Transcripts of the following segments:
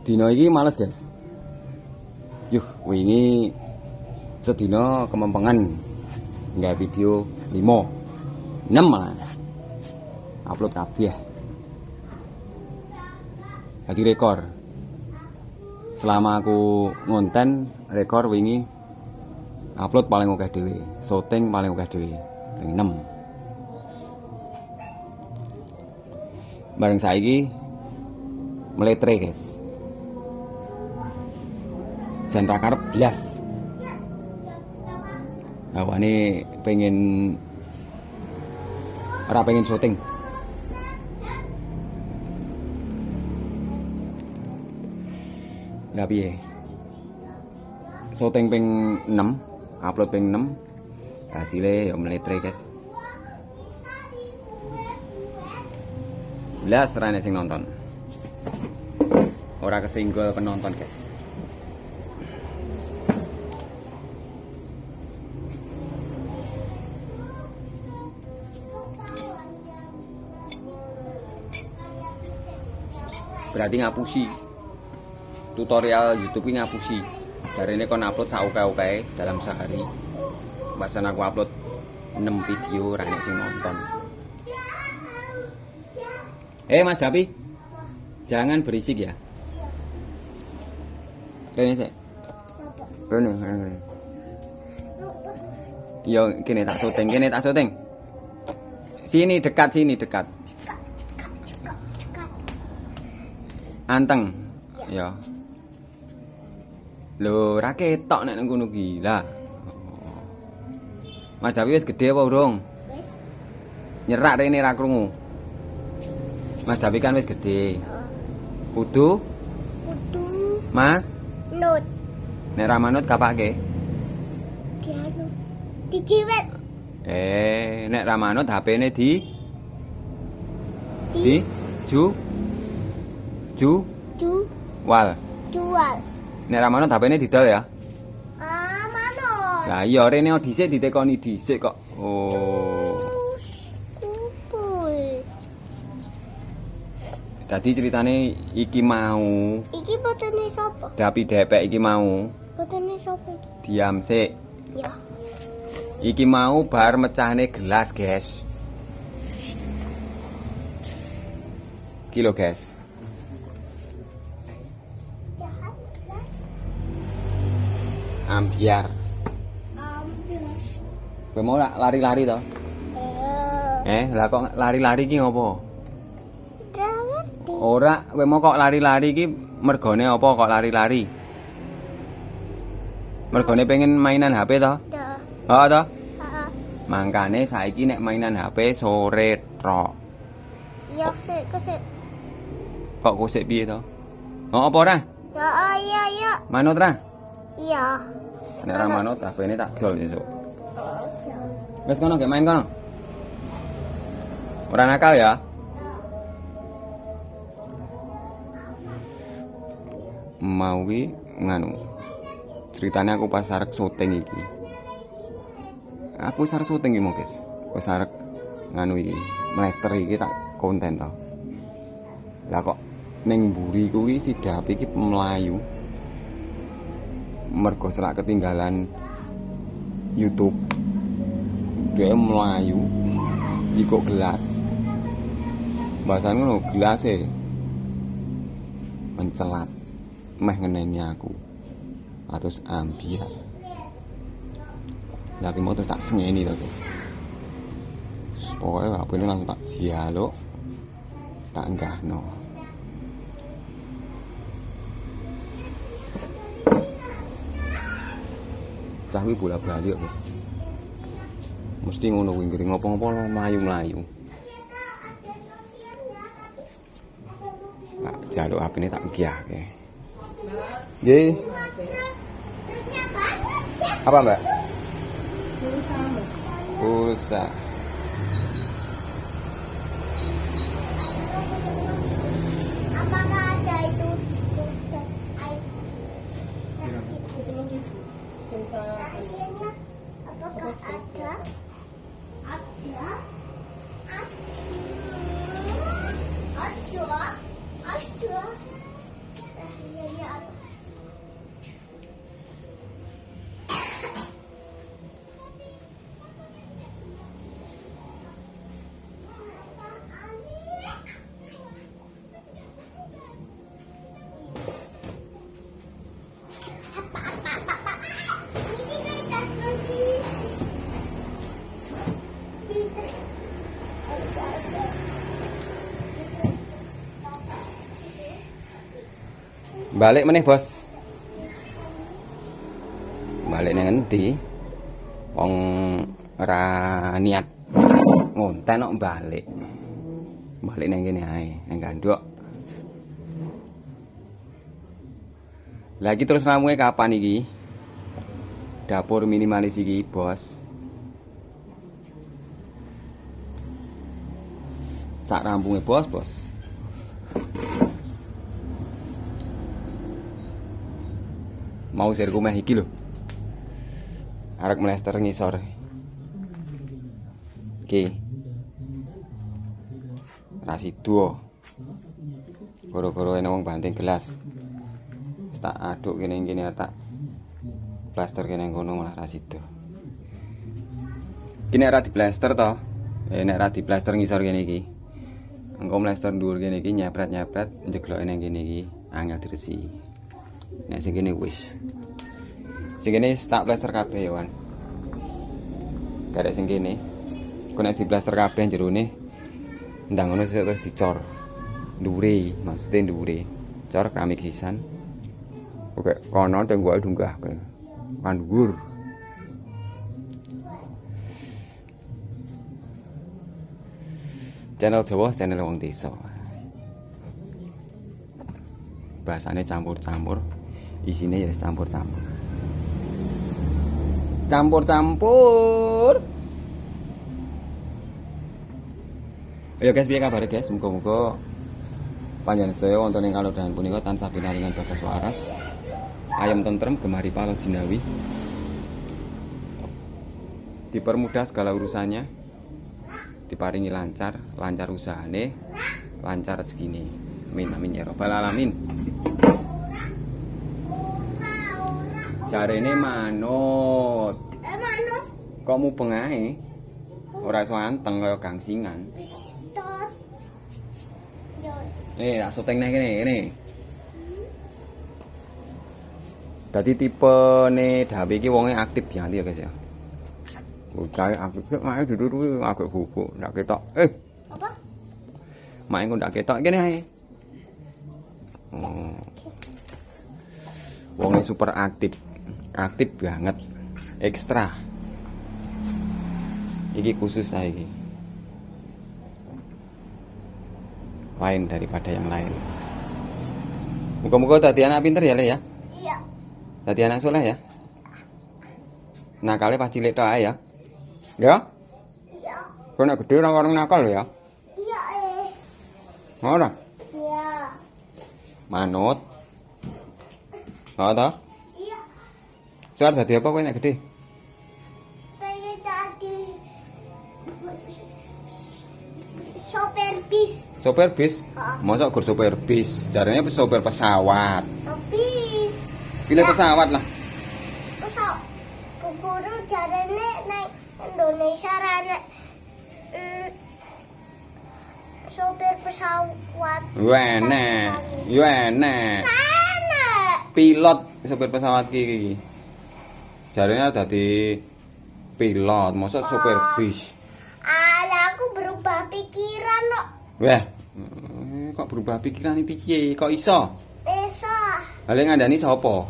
Dino iki males, guys. Yuh, wingi sedina kemempengan nggak video 5 6 malah upload kabeh. Jadi rekor. Selama aku ngonten rekor wingi upload paling akeh dhewe, syuting paling akeh dhewe, ping 6. Bareng saiki meletre, guys. Jan ra karep blas. Awane pengen ora pengen syuting. Lah piye? Syuting ping 6, upload ping 6. Hasilnya ya meletre, guys. Blas ra sing nonton. Ora kesinggol penonton, guys. Berarti ngapusi. Tutorial YouTube ini ngapusi. Jarine kon upload sauke-uke dalam sehari. Bahasan aku upload 6 video ra sing nonton. Mas Dapi, jangan berisik ya. Rene sik. Rene. Yo, kene tak syuting. Sini dekat. Anteng. Ya. Lho, ra ketok nek nang kono ki. Lah. Mas Dapi wis gedhe apa urung? Wis. Nyerak rene ra krungu. Mas Dapi kan wis gedhe. Kudu? Manut. Nek ra manut kapake? Dianu. Dijiwet. Nek ra manut HP-ne Jual. Nek ra manut HP-ne didol ya? Manut. Lah iya rene dhisik ditekoni dhisik kok. Oh. Tadi ceritane iki mau. Iki botone sapa? Dapi depek iki mau. Botone sapa iki? Diam sik. Ya. Iki mau bar mecahne gelas, guys. Kilo, guys. Pecahan gelas. Ambiar. Kowe mau lari-lari to? Lah kok lari-lari ki ngopo? Ora, kowe mau kok lari-lari iki mergone apa kok lari-lari? Mergone pengen mainan HP to? Heeh to? Heeh. Mangkane saiki nek mainan HP sore tok. Iya, sik. Kok kusik piye to? Oh, apa ora? Ya, iya. Manut ra? Iya. Nek ra manut HP-ne tak dol sesuk. Wes kono ge main kono. Ora nakal ya? Mau ki nganu. Ceritanya aku pas arek syuting iki. Aku sarek syuting iki, guys. Wis arek nganu iki, mlester iki tak konten to. Lah kok ning mburi kuwi si Dapi iki mlayu. Mergo selak ketinggalan YouTube. Dia mlayu ikut gelas. Bahasane ngono, gelase mencelat. Meh ngeneni aku atus ambiar. Lagi mau terus tak sengeni to, guys. Pokoknya HP-ne langsung tak jaluk, tak enggahno. Cah kuwi bola-bali kok, guys. Mesti ngono kuwi ngring ngopo-ngopo mlayu-mlayu. Tak jaluk HP-ne tak enggahke. Nggih. Apa, Mbak? Pulsa. Apakah ada itu hasilnya? Apakah ada? Ada. Balik meneh, Bos. Balik nang endi? Wong ora niat ngonten kok balik. Balik nang kene ae, nang gandok. Lagi terus ramuke kapan iki? Dapur minimalis iki, Bos. Sak rampunge, Bos. Mau sirku meh iki lho. Arek mlester ngisor. Iki. Rasido. Goro-goro ene wong banting gelas. Wis tak aduk kene tak plaster kene ngono malah rasido. Iki nek ra diplaster to. Nek ra diplaster ngisor kene iki. Engko mlester dhuwur kene iki nyepret-nyepret njegloke nang kene iki angel diresi. Nek sing kene wis. Sing kene tak plaster kabeh ya, Wan. Garek sing kene. Kok nek diplaster kabeh jerone ndang ngono terus dicor. Ndure, maksudnya ndure. Cor keramik sisan. Oke, kono tenggo dunggah kowe. Pandhuwur. Channel Jawa, channel wong desa. Bahasane campur-campur, isine ya campur-campur. Campur-campur. Ayo guys, piye kabar guys? Muga-muga panjenengan sedaya wonten ing kalodhan punika tansah pinaringan bagas waras, ayam tentrem, gemari palo jinawi. Dipermudah segala urusannya, diparingi lancar usahane, lancar rezekine. Amin amin ya rabbal alamin. Jarene manut. Manut. Kok mubeng ae? Ora iso anteng kaya gangsingan. Tak syuting nang kene. Dadi tipene Dawe iki wonge aktif ya guys ya. Bocah aktif mak duduk agak guguk, ndak ketok. Apa? Mak engko ndak ketok kene ae. Wonge super aktif. Aktif banget. Ekstra. Iki khusus ae iki. Lain daripada yang lain. Muga-muga dadi anak pinter ya, Le ya? Iya. Dadi anak soleh ya? Nakale pas cilik tok ae ya? Ya? Iya. Kok nek gedhe ora warung nakal ya? Iya, Ora? Iya. Manut. Oh, toh? Iya. Soal dadi apa kowe nek gedhe? Pengen dadi sopir bis. Sopir bis? Masa gur sopir bis? Jarane sopir pesawat. Bis. Pilih pesawat lah. Pesawat. Guru jarane nang Indonesia rane sopir pesawat. Enak. Pilot sopir pesawat iki. Jarane dadi pilot, masa sopir bis. Ala aku berubah pikiran kok. Wah, kok berubah pikiran iki piye? Kok iso? Iso. Lah ngandani sapa?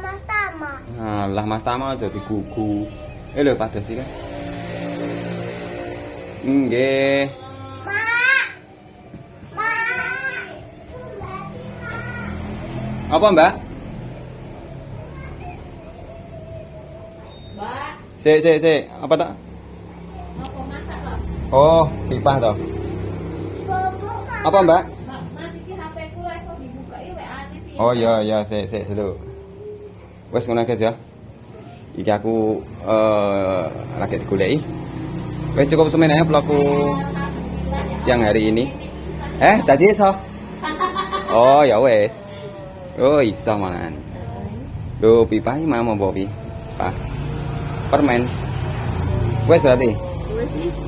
Mas Tama. Alah Mas Tama aja digugu. Lho padha sih kan. Nggih. Mak. Apa, Mbak? Mbak. Sik. Apa tak? Apa masak, Sob? Oh, pipa toh. Apa, Mbak? Mas iki HP-ku ora iso dibuka iki WA-ne piye? Oh iya, sik dulu. Wes ngono guys ya. Iki aku lagi digoleki. Wes cukup semen ya vlogku siang hari ini. Tadi iso. Oh ya wes. Oh iso manan. Lho pipa iki mau mbok pipa. Permen. Wes berarti.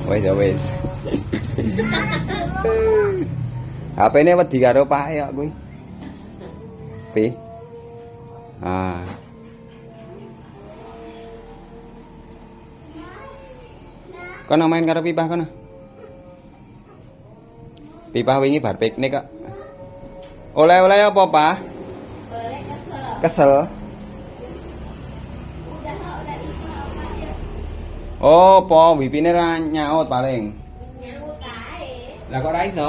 Wes. HP-ne wedi karo Pak ya kuwi. Pi. Kono main karo pipah kono. Pipah wingi bar piknik kok. Oleh-oleh apa, Pak? Boleh kesel. Kesel. Udah iso apa ya? Oh, po wipine ra nyaut paling. Nyaut ae. Lah kok ra iso?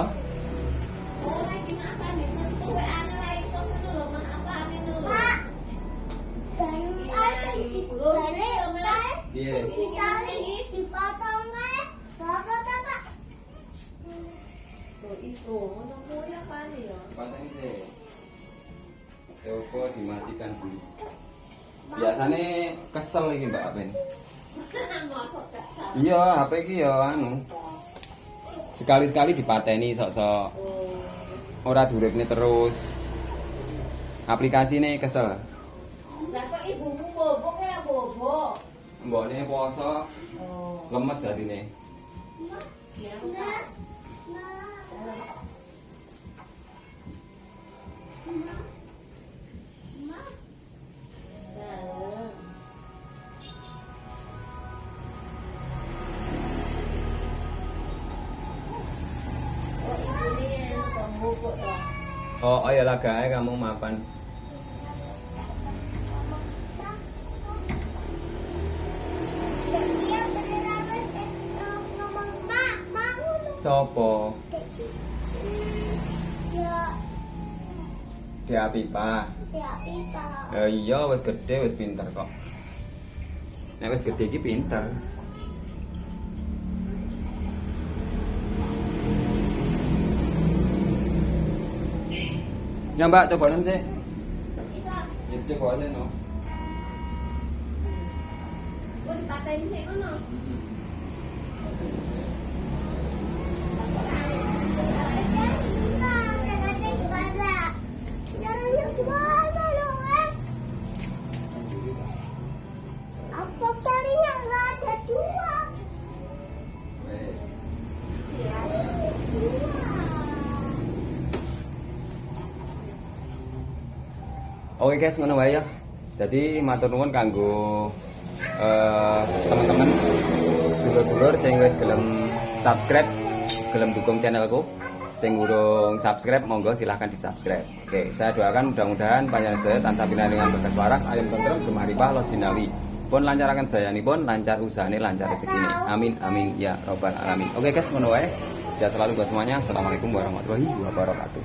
Oh, lagi masa disentuh WA-ne ra iso ngono lho, Mas apa ngono lho. Pak. Dan asal dibalik, Pak. Piye? Ditali, dipotong ae. Bapak Pak. Tuh iso, ngono kuwi apane ya? Pateni sih. Coba dimatikan dulu. Biasanya kesel iki Mbak Ben. Mosok kesel. Iya, HP iki ya anu. Sekali-sekali dipateni sok-sok. Oh. Ora duripne terus. Aplikasine kesel. Lah kok ibumu bobok ya bobok? Mbokne poso Oh. lemes dadine. Ya. Oh, ayolah guys, kamu mapan. Sopo? Dia pipa. Iya, wis gede, wis pinter kok. Nek wis gede iki pinter. Ya Mbak, cobain sih. Itu coba aja no. Gue dipatein sih ngono. Apa tarinya nggak ada dua? Oke guys, ngono wae ya. Jadi matur nuwun kanggo teman-teman dulur-dulur sing wis gelem subscribe, gelem dukung channelku. Sing urung subscribe monggo silahkan di-subscribe. Oke, saya doakan mudah-mudahan panjang saya tansah pinangan berkas waras, ayam tentrem, gemaripah, lo jinawi. Pun lancarkan saya nih pun lancar usahane, lancar rezekine. Amin amin ya robbal alamin. Oke guys, ngono wae. Sehat selalu buat semuanya. Assalamualaikum warahmatullahi wabarakatuh.